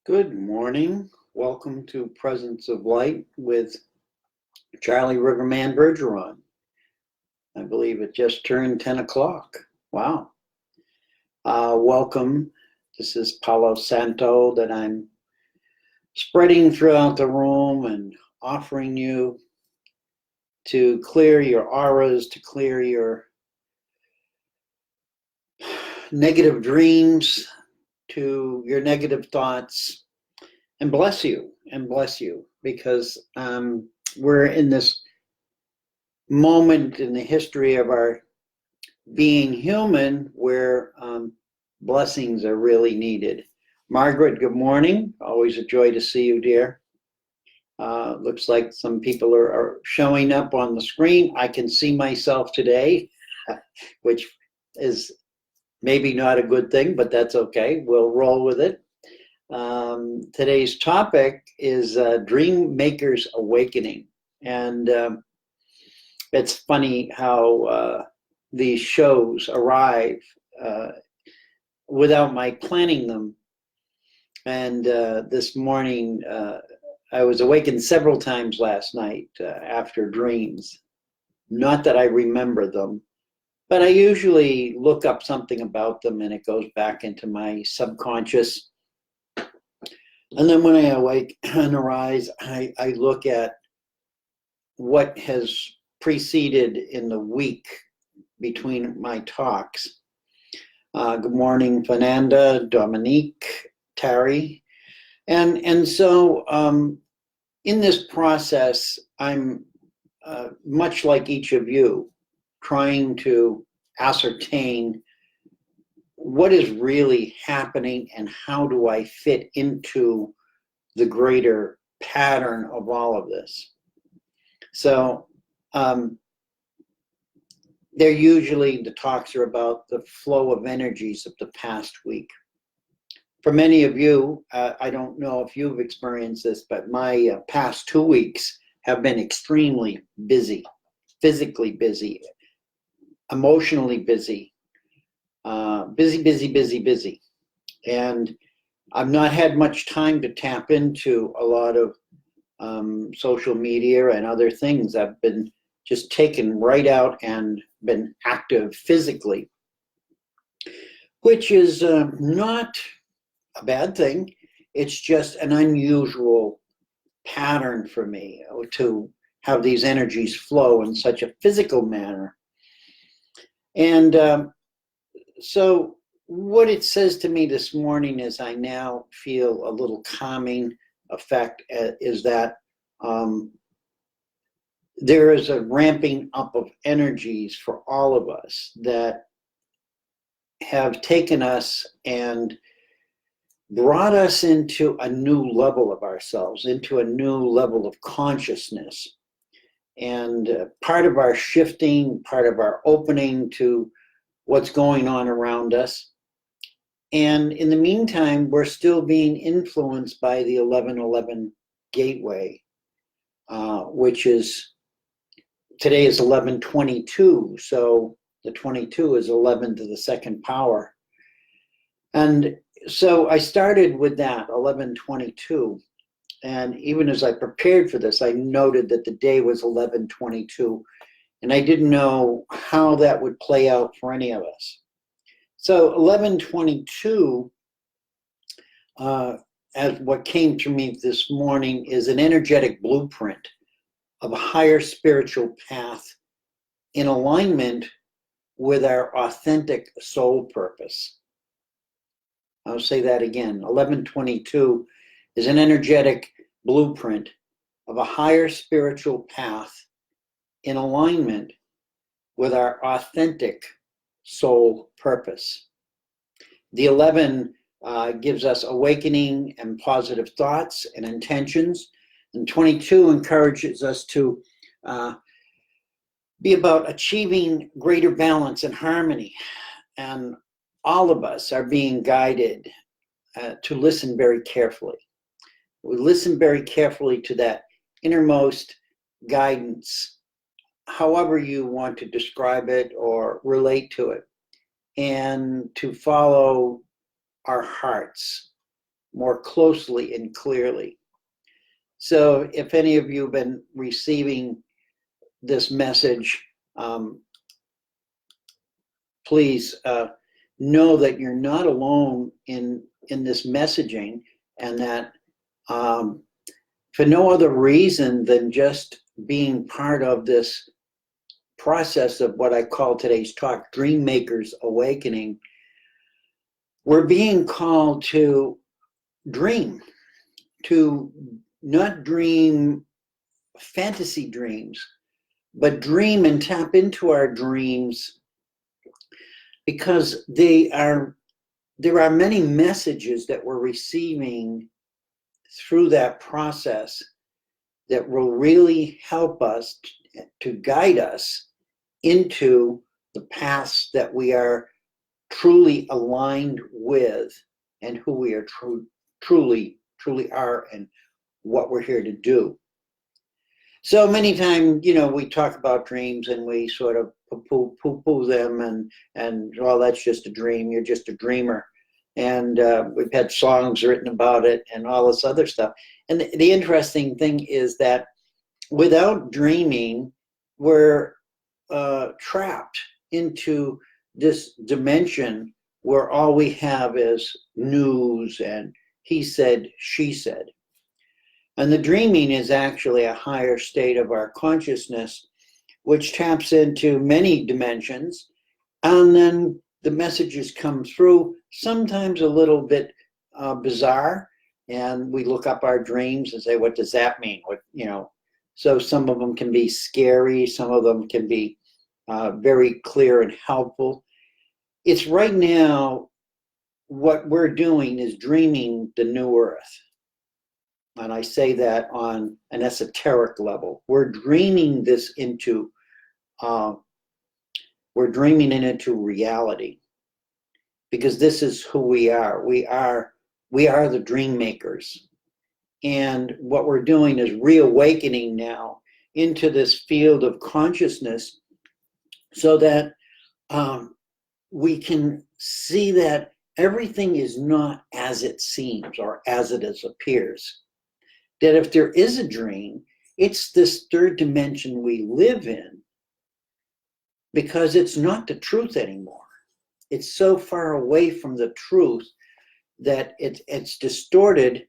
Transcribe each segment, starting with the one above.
Good morning. Welcome to Presence of Light with Charlie I believe it just turned 10 o'clock. Wow. Welcome. This is Palo Santo that I'm spreading throughout the room and offering you to clear your auras, to clear your negative dreams, to your negative thoughts, and bless you, because we're in this moment in the history of our being human where blessings are really needed. Margaret, good morning. Always a joy to see you, dear. Looks like some people are showing up on the screen. I can see myself today, which is maybe not a good thing, but that's okay. We'll roll with it. Today's topic is Dream Maker's Awakening. And it's funny how these shows arrive without my planning them. And this morning, I was awakened several times last night after dreams. Not that I remember them, but I usually look up something about them and it goes back into my subconscious. And then when I awake and arise, I look at what has preceded in the week between my talks. Good morning, Fernanda, Dominique, Terry. And so in this process, I'm much like each of you, trying to ascertain what is really happening and how do I fit into the greater pattern of all of this. So they're usually, the talks are about the flow of energies of the past week. For many of you, I don't know if you've experienced this, but my past 2 weeks have been extremely busy, physically busy, emotionally busy, busy. And I've not had much time to tap into a lot of social media and other things. I've been just taken right out and been active physically, which is not a bad thing. It's just an unusual pattern for me to have these energies flow in such a physical manner. And so what it says to me this morning is I now feel a little calming effect is that there is a ramping up of energies for all of us that have taken us and brought us into a new level of ourselves, into a new level of consciousness. And part of our shifting, part of our opening to what's going on around us. And in the meantime, we're still being influenced by the 1111 gateway, which is, today is 1122. So the 22 is 11 to the second power. And so I started with that, 1122. And even as I prepared for this, I noted that the day was 1122. And I didn't know how that would play out for any of us. So 1122, as what came to me this morning, is an energetic blueprint of a higher spiritual path in alignment with our authentic soul purpose. I'll say that again. 1122 is an energetic blueprint of a higher spiritual path in alignment with our authentic soul purpose. The 11 gives us awakening and positive thoughts and intentions, and 22 encourages us to be about achieving greater balance and harmony. And all of us are being guided to listen very carefully. We listen very carefully to that innermost guidance, however you want to describe it or relate to it, and to follow our hearts, more closely and clearly. So if any of you have been receiving this message, please know that you're not alone in this messaging, and that for no other reason than just being part of this process of what I call today's talk, Dream Makers Awakening, we're being called to dream, to not dream fantasy dreams, but dream and tap into our dreams, because there are many messages that we're receiving through that process that will really help us to guide us into the paths that we are truly aligned with, and who we are truly are, and what we're here to do. So many times, we talk about dreams and we sort of poo-poo them, and well, that's just a dream, you're just a dreamer. And we've had songs written about it and all this other stuff. And the interesting thing is that without dreaming, we're trapped into this dimension where all we have is news and he said, she said. And the dreaming is actually a higher state of our consciousness, which taps into many dimensions, and then the messages come through, sometimes a little bit bizarre, and we look up our dreams and say, what does that mean? So some of them can be scary, some of them can be very clear and helpful. It's right now, what we're doing is dreaming the new earth. And I say that on an esoteric level. We're dreaming this into reality, because this is who we are. We are the dream makers. And what we're doing is reawakening now into this field of consciousness, so that we can see that everything is not as it seems or as it appears. That if there is a dream, it's this third dimension we live in, because it's not the truth anymore. It's so far away from the truth that it's distorted,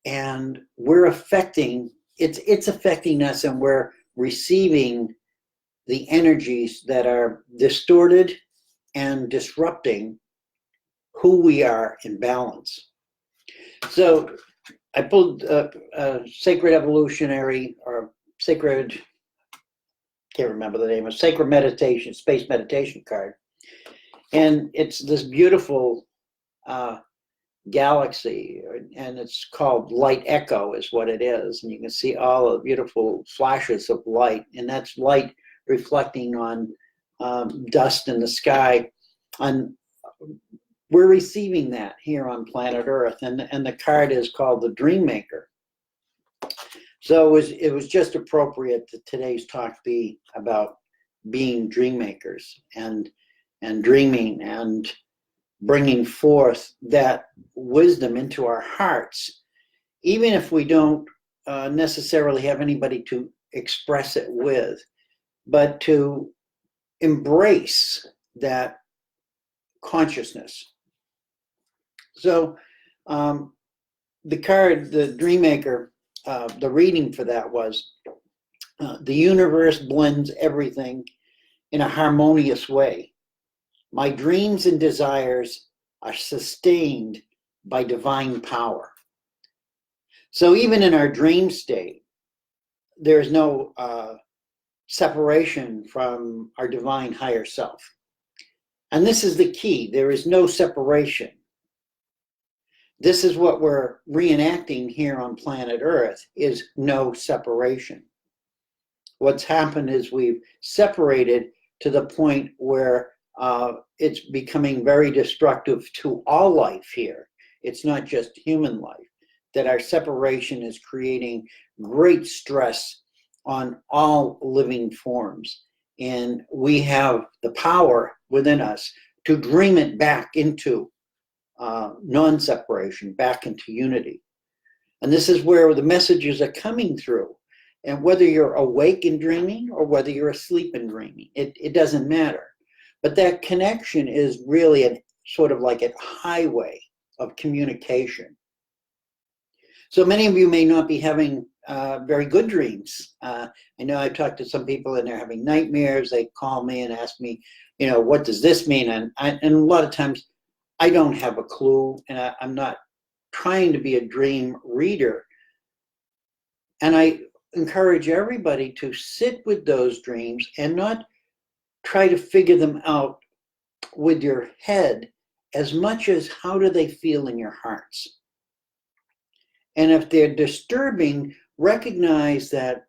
and it's affecting us, and we're receiving the energies that are distorted and disrupting who we are in balance. So I pulled a sacred evolutionary, or sacred, can't remember the name, of sacred meditation, space meditation card. And it's this beautiful galaxy, and it's called Light Echo is what it is. And you can see all the beautiful flashes of light, and that's light reflecting on dust in the sky. And we're receiving that here on planet Earth, and the card is called the Dream Maker. So it was just appropriate that today's talk be about being dream makers and dreaming and bringing forth that wisdom into our hearts, even if we don't necessarily have anybody to express it with, but to embrace that consciousness. So the card, the Dream Maker, the reading for that was, the universe blends everything in a harmonious way. My dreams and desires are sustained by divine power. So even in our dream state, there is no separation from our divine higher self. And this is the key. There is no separation. This is what we're reenacting here on planet Earth, is no separation. What's happened is we've separated to the point where it's becoming very destructive to all life here. It's not just human life. That our separation is creating great stress on all living forms. And we have the power within us to dream it back into non-separation, back into unity. And this is where the messages are coming through. And whether you're awake and dreaming or whether you're asleep and dreaming, it doesn't matter. But that connection is really a sort of like a highway of communication. So many of you may not be having very good dreams. I know I've talked to some people and they're having nightmares. They call me and ask me, what does this mean? And a lot of times I don't have a clue, and I'm not trying to be a dream reader. And I encourage everybody to sit with those dreams and not try to figure them out with your head as much as how do they feel in your hearts. And if they're disturbing, recognize that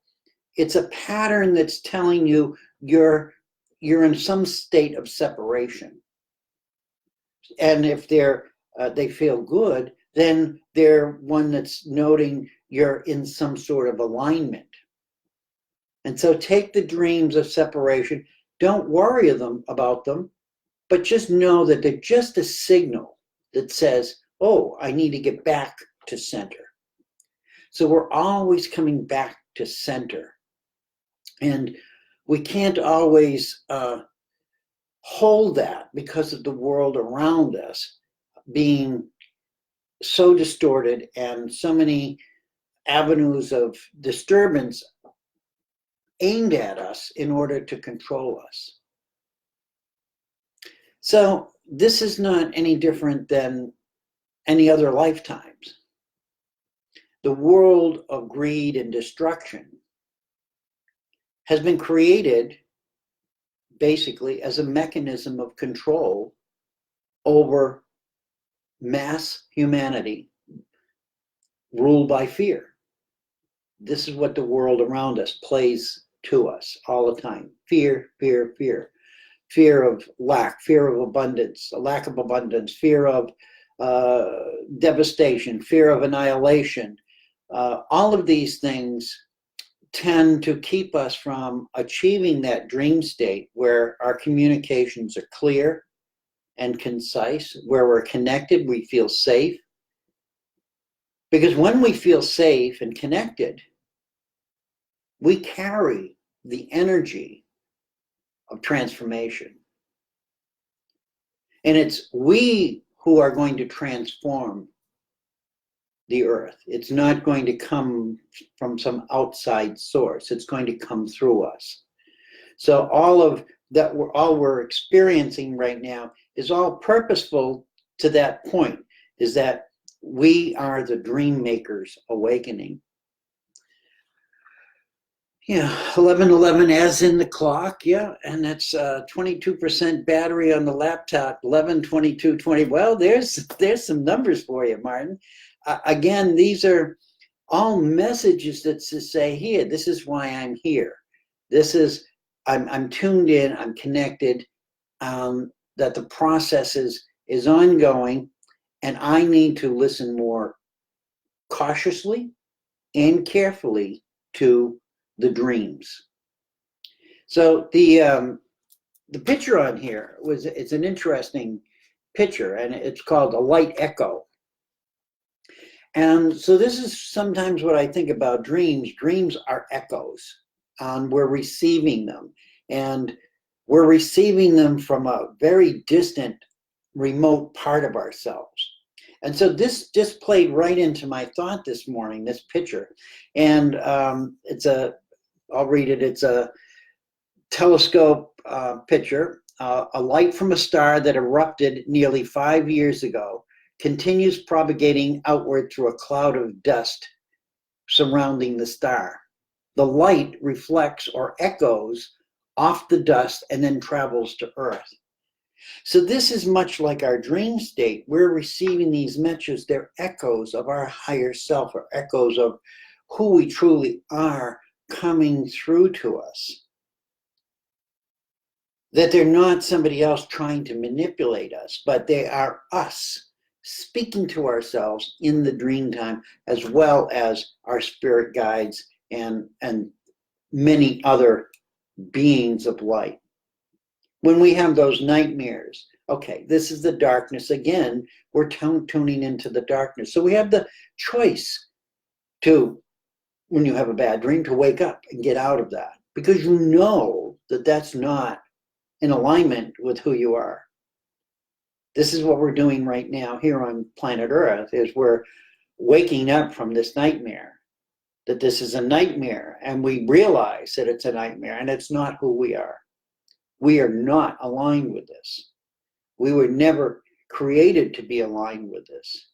it's a pattern that's telling you you're in some state of separation. And if they feel good, then they're one that's noting you're in some sort of alignment. And so take the dreams of separation. Don't worry about them, but just know that they're just a signal that says, oh, I need to get back to center. So we're always coming back to center. And we can't always hold that because of the world around us being so distorted and so many avenues of disturbance aimed at us in order to control us. So this is not any different than any other lifetimes. The world of greed and destruction has been created basically as a mechanism of control over mass humanity ruled by fear. This is what the world around us plays to us all the time. Fear, fear, fear. Fear of lack, fear of abundance, a lack of abundance, fear of devastation, fear of annihilation. All of these things tend to keep us from achieving that dream state where our communications are clear and concise, where we're connected, we feel safe. Because when we feel safe and connected, we carry the energy of transformation. And it's we who are going to transform the earth. It's not going to come from some outside source. It's going to come through us. So all of that, all we're experiencing right now is all purposeful to that point, is that we are the dream makers awakening. Yeah, 11:11 as in the clock, yeah, and that's 22% battery on the laptop, 11:22:20. Well, there's some numbers for you, Martin. Again, these are all messages that say, here, this is why I'm here. This is, I'm tuned in, I'm connected, that the process is ongoing, and I need to listen more cautiously and carefully to the dreams. So the picture on here it's an interesting picture, and it's called a light echo. And so this is sometimes what I think about dreams. Dreams are echoes. We're receiving them, and we're receiving them from a very distant, remote part of ourselves. And so this just played right into my thought this morning, this picture. And I'll read it. It's a telescope picture. A light from a star that erupted nearly 5 years ago continues propagating outward through a cloud of dust surrounding the star. The light reflects or echoes off the dust and then travels to Earth. So this is much like our dream state. We're receiving these messages. They're echoes of our higher self, or echoes of who we truly are coming through to us. That they're not somebody else trying to manipulate us, but they are us speaking to ourselves in the dream time, as well as our spirit guides and many other beings of light. When we have those nightmares Okay, this is the darkness again. We're tuning into the darkness. So we have the choice to, when you have a bad dream, to wake up and get out of that, because you know that that's not in alignment with who you are. This is what we're doing right now here on planet Earth, is we're waking up from this nightmare, that this is a nightmare, and we realize that it's a nightmare and it's not who we are. We are not aligned with this. We were never created to be aligned with this.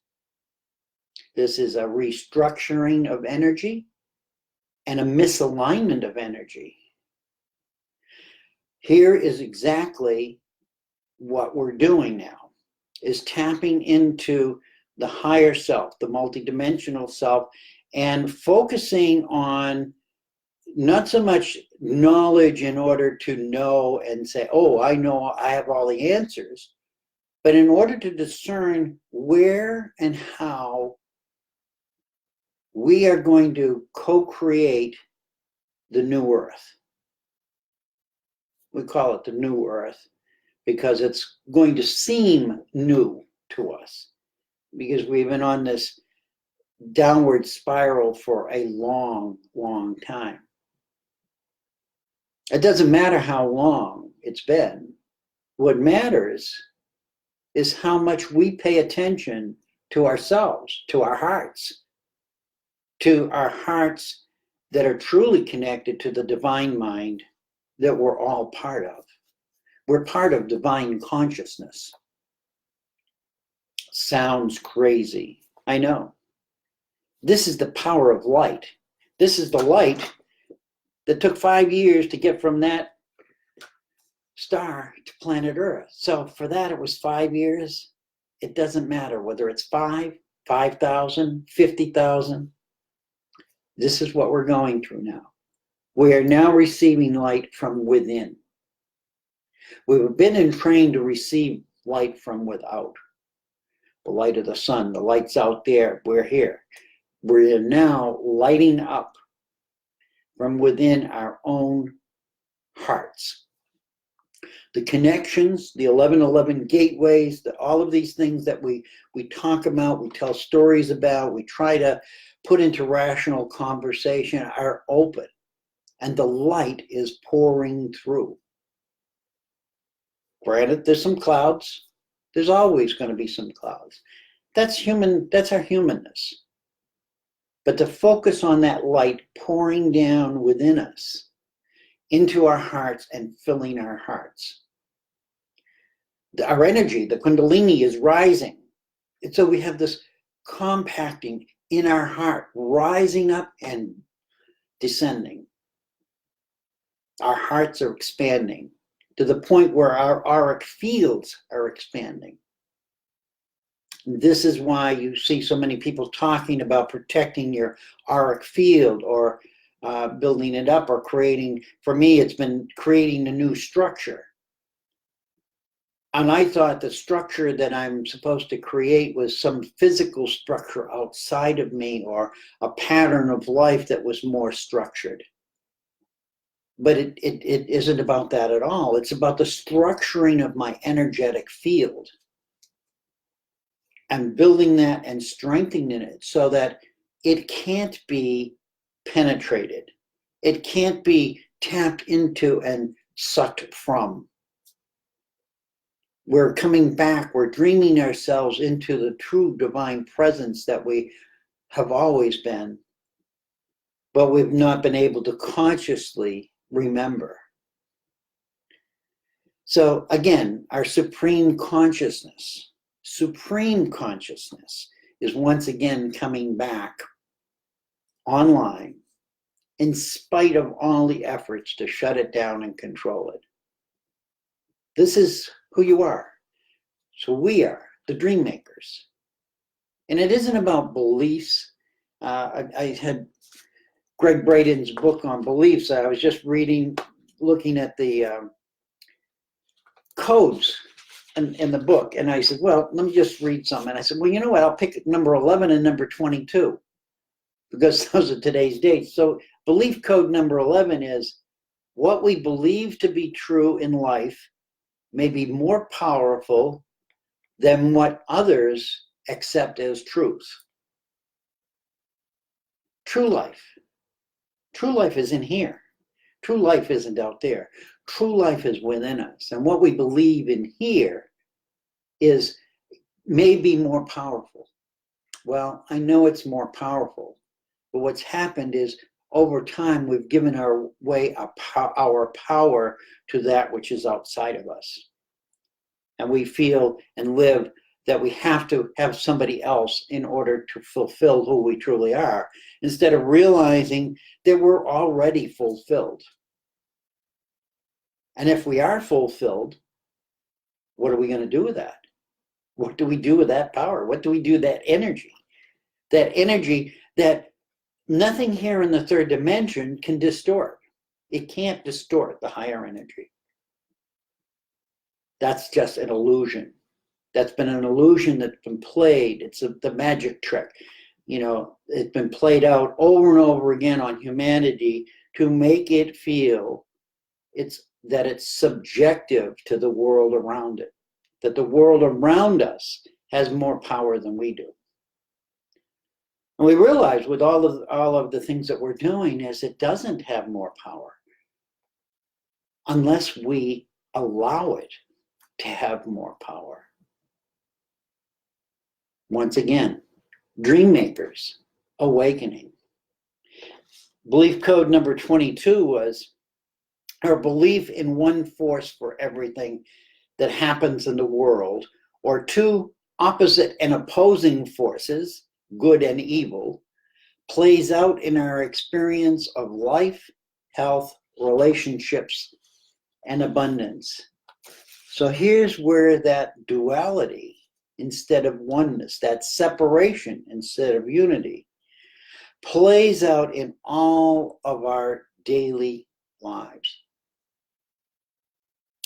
This is a restructuring of energy and a misalignment of energy. Here is exactly what we're doing now, is tapping into the higher self, the multidimensional self, and focusing on not so much knowledge in order to know and say, oh, I know, I have all the answers, but in order to discern where and how we are going to co-create the new earth. We call it the new earth because it's going to seem new to us, because we've been on this downward spiral for a long, long time. It doesn't matter how long it's been. What matters is how much we pay attention to ourselves, to our hearts that are truly connected to the divine mind that we're all part of. We're part of divine consciousness. Sounds crazy, I know. This is the power of light. This is the light that took 5 years to get from that star to planet Earth. So for that, it was 5 years. It doesn't matter whether it's 5,000, 50,000. This is what we're going through now. We are now receiving light from within. We've been trained to receive light from without. The light of the sun, the light's out there, we're here. We're now lighting up from within our own hearts. The connections, the 1111 gateways, all of these things that we talk about, we tell stories about, we try to put into rational conversation are open, and the light is pouring through. Granted, there's some clouds. There's always going to be some clouds. That's human, that's our humanness. But to focus on that light pouring down within us, into our hearts and filling our hearts. Our energy, the Kundalini, is rising. And so we have this compacting in our heart, rising up and descending. Our hearts are expanding to the point where our auric fields are expanding. This is why you see so many people talking about protecting your auric field, or building it up, or creating, for me, it's been creating a new structure. And I thought the structure that I'm supposed to create was some physical structure outside of me, or a pattern of life that was more structured. But it isn't about that at all. It's about the structuring of my energetic field. And building that and strengthening it so that it can't be penetrated. It can't be tapped into and sucked from. We're coming back, we're dreaming ourselves into the true divine presence that we have always been, but we've not been able to consciously remember. So again, our supreme consciousness is once again coming back online, in spite of all the efforts to shut it down and control it. This is who you are. So we are the dream makers. And it isn't about beliefs. I had Greg Braden's book on beliefs. I was just looking at the codes in the book. And I said, well, let me just read some. And I said, well, you know what? I'll pick number 11 and number 22, because those are today's dates. So belief code number 11 is, what we believe to be true in life may be more powerful than what others accept as truth. True life. True life is in here. True life isn't out there. True life is within us. And what we believe in here is maybe more powerful. Well, I know it's more powerful, but what's happened is over time we've given our power to that which is outside of us. And we feel and live that we have to have somebody else in order to fulfill who we truly are, instead of realizing that we're already fulfilled. And if we are fulfilled, what are we going to do with that? What do we do with that power? What do we do with that energy? That energy that nothing here in the third dimension can distort. It can't distort the higher energy. That's just an illusion. That's been an illusion that's been played. It's the magic trick. You know, it's been played out over and over again on humanity to make it feel that it's subjective to the world around it, that the world around us has more power than we do. And we realize with all of the things that we're doing is it doesn't have more power unless we allow it to have more power. Once again, dream makers, awakening. Belief code number 22 was our belief in one force for everything that happens in the world, or two opposite and opposing forces, good and evil, plays out in our experience of life, health, relationships, and abundance. So here's where that duality instead of oneness, that separation instead of unity, plays out in all of our daily lives.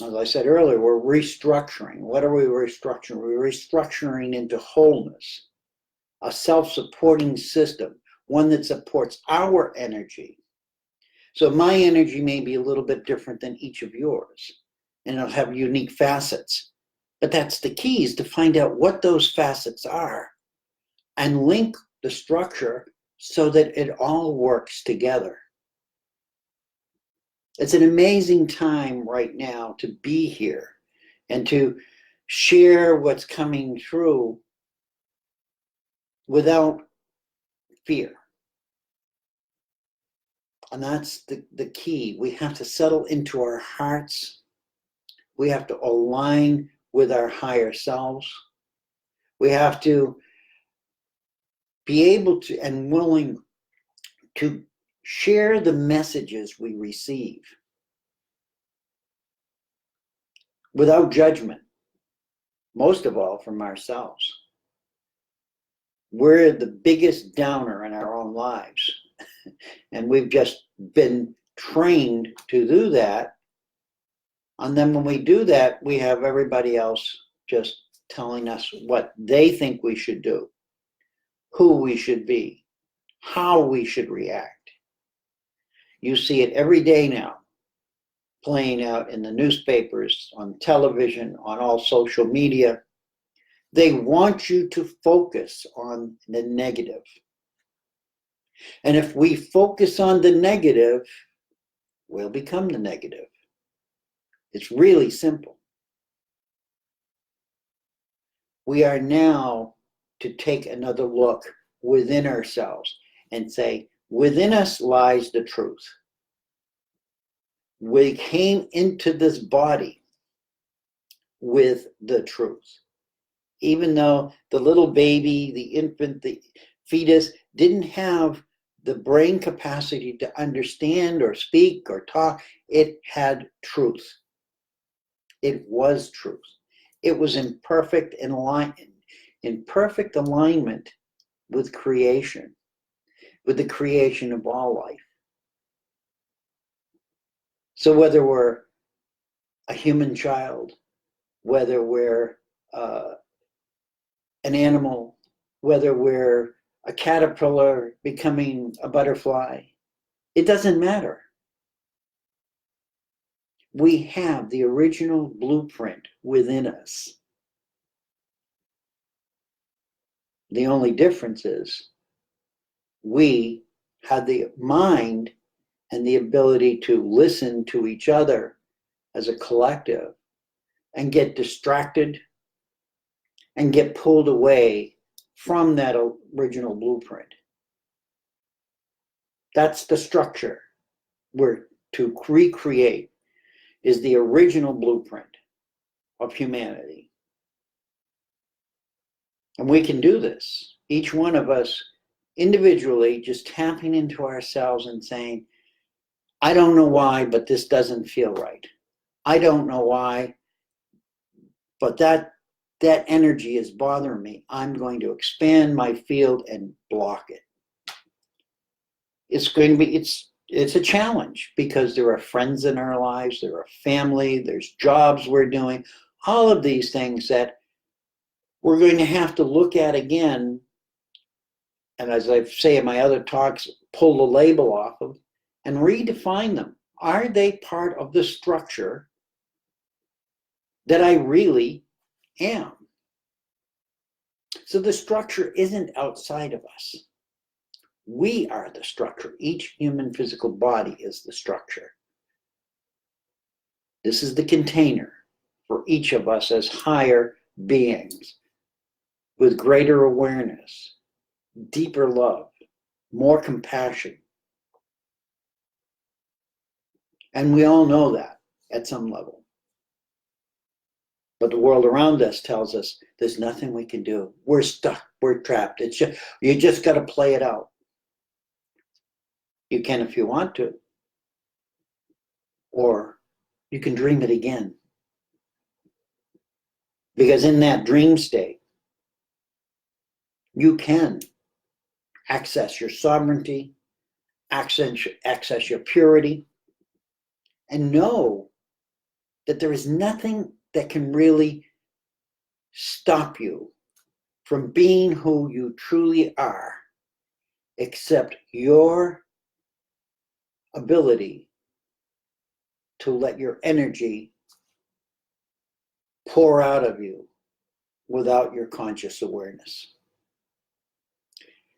As I said earlier, we're restructuring. What are we restructuring? We're restructuring into wholeness, a self-supporting system, one that supports our energy. So my energy may be a little bit different than each of yours, and it'll have unique facets. But that's the key, is to find out what those facets are and link the structure so that it all works together. It's an amazing time right now to be here and to share what's coming through without fear. And that's the key. We have to settle into our hearts. We have to align with our higher selves. We have to be able to and willing to share the messages we receive without judgment, most of all from ourselves. We're the biggest downer in our own lives, and we've just been trained to do that. And then when we do that, we have everybody else just telling us what they think we should do, who we should be, how we should react. You see it every day now, playing out in the newspapers, on television, on all social media. They want you to focus on the negative. And if we focus on the negative, we'll become the negative. It's really simple. We are now to take another look within ourselves and say, within us lies the truth. We came into this body with the truth. Even though the little baby, the infant, the fetus didn't have the brain capacity to understand or speak or talk, it had truth. It was truth. It was in perfect alignment with creation, with the creation of all life. So whether we're a human child, whether we're an animal, whether we're a caterpillar becoming a butterfly, it doesn't matter. We have the original blueprint within us. The only difference is we have the mind and the ability to listen to each other as a collective and get distracted and get pulled away from that original blueprint. That's the structure we're to recreate, is the original blueprint of humanity. And we can do this, each one of us individually, just tapping into ourselves and saying, I don't know why, but this doesn't feel right. I don't know why, but that energy is bothering me. I'm going to expand my field and block it. It's going to be, it's a challenge because there are friends in our lives, there are family, there's jobs we're doing, all of these things that we're going to have to look at again. And as I say in my other talks, pull the label off of and redefine them. Are they part of the structure that I really am? So the structure isn't outside of us. We are the structure. Each human physical body is the structure. This is the container for each of us as higher beings with greater awareness, deeper love, more compassion. And we all know that at some level. But the world around us tells us there's nothing we can do. We're stuck. We're trapped. It's just, you just got to play it out. You can if you want to. Or you can dream it again. Because in that dream state, you can access your sovereignty, access your purity, and know that there is nothing that can really stop you from being who you truly are, except your ability to let your energy pour out of you without your conscious awareness.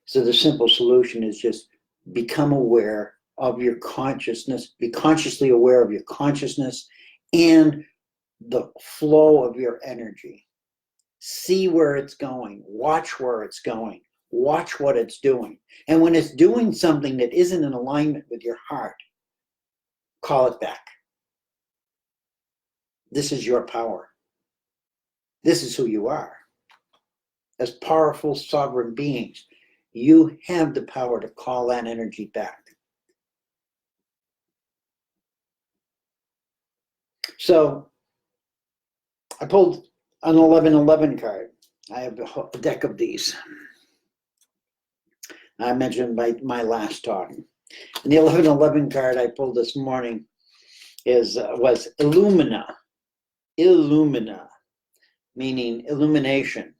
So the simple solution is just become aware of your consciousness, be consciously aware of your consciousness and the flow of your energy. See where it's going, watch where it's going, watch what it's doing. And when it's doing something that isn't in alignment with your heart, call it back. This is your power. This is who you are. As powerful sovereign beings, you have the power to call that energy back. So I pulled an 1111 card. I have a deck of these. I mentioned my last talk. And the 1111 card I pulled this morning was Illumina. Illumina, meaning illumination.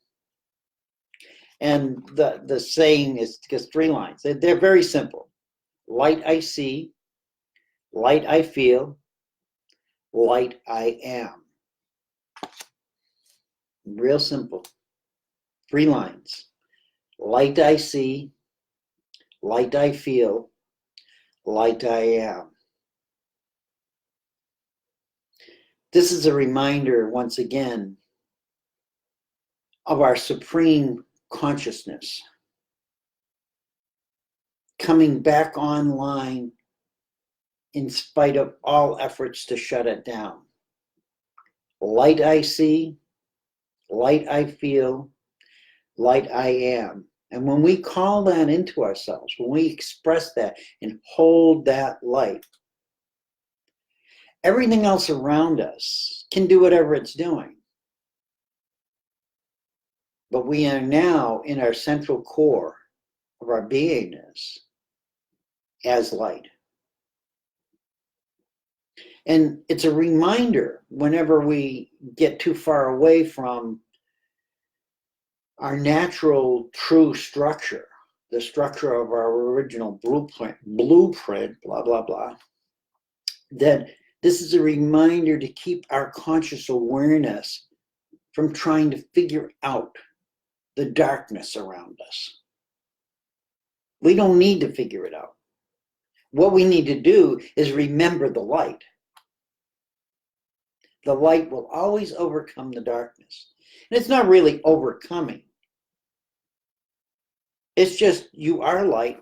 And the saying is just 3 lines. They're very simple. Light I see, light I feel, light I am. Real simple. 3 lines. Light I see, light I feel, light I am. This is a reminder, once again, of our supreme consciousness coming back online in spite of all efforts to shut it down. Light I see, light I feel, light I am. And when we call that into ourselves, when we express that and hold that light, everything else around us can do whatever it's doing. But we are now in our central core of our beingness as light. And it's a reminder whenever we get too far away from our natural true structure, the structure of our original blueprint, blah, blah, blah, that This is a reminder to keep our conscious awareness from trying to figure out the darkness around us. We don't need to figure it out. What we need to do is remember the light. The light will always overcome the darkness. And it's not really overcoming. It's just you are light,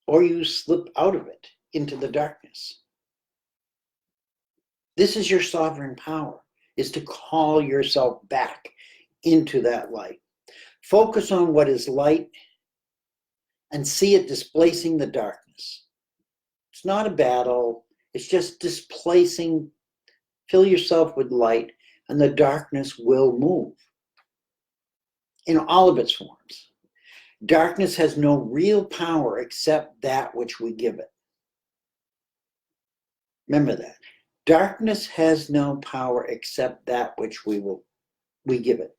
or you slip out of it into the darkness. This is your sovereign power, is to call yourself back into that light. Focus on what is light and see it displacing the darkness. It's not a battle. It's just displacing. Fill yourself with light and the darkness will move in all of its forms. Darkness has no real power except that which we give it. Remember that. Darkness has no power except that which we give it.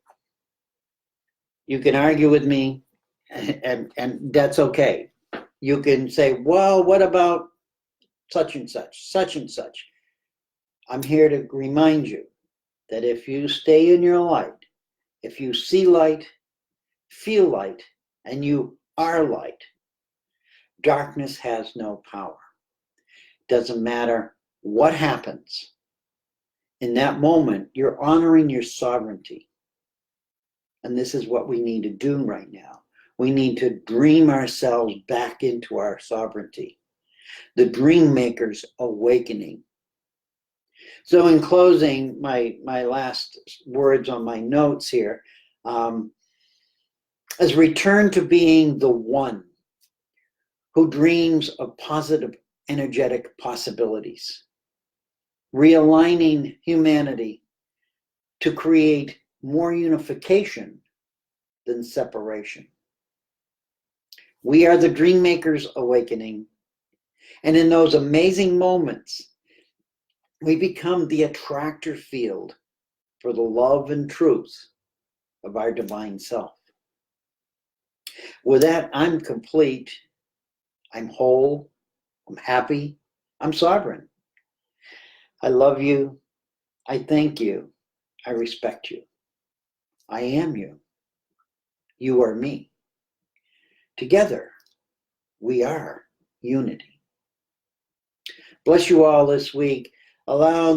You can argue with me, and that's okay. You can say, well, what about such and such, such and such? I'm here to remind you that if you stay in your light, if you see light, feel light, and you are light, darkness has no power. Doesn't matter what happens. In that moment, you're honoring your sovereignty. And this is what we need to do right now. We need to dream ourselves back into our sovereignty. The dream maker's awakening. So in closing, my last words on my notes here, is return to being the one who dreams of positive energetic possibilities, realigning humanity to create more unification than separation. We are the dream makers awakening, and in those amazing moments, we become the attractor field for the love and truth of our divine self. With that, I'm complete, I'm whole, I'm happy, I'm sovereign. I love you, I thank you, I respect you. I am you. You are me. Together, we are unity. Bless you all this week. Allow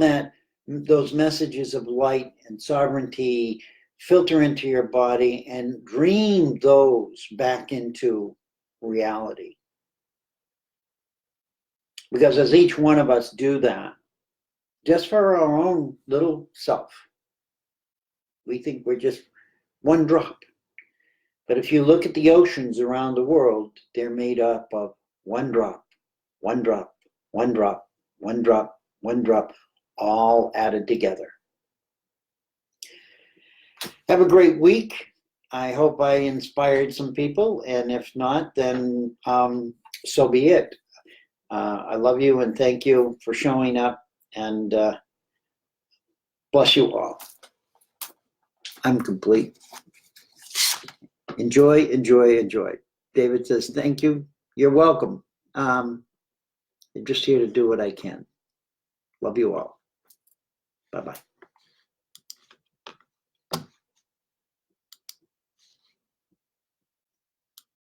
those messages of light and sovereignty filter into your body and dream those back into reality. Because as each one of us do that, just for our own little self, we think we're just one drop. But if you look at the oceans around the world, they're made up of one drop, one drop, one drop, one drop, one drop, all added together. Have a great week. I hope I inspired some people, and if not, then so be it. I love you and thank you for showing up, and bless you all. I'm complete. Enjoy, enjoy, enjoy. David says, thank you. You're welcome. I'm just here to do what I can. Love you all. Bye-bye.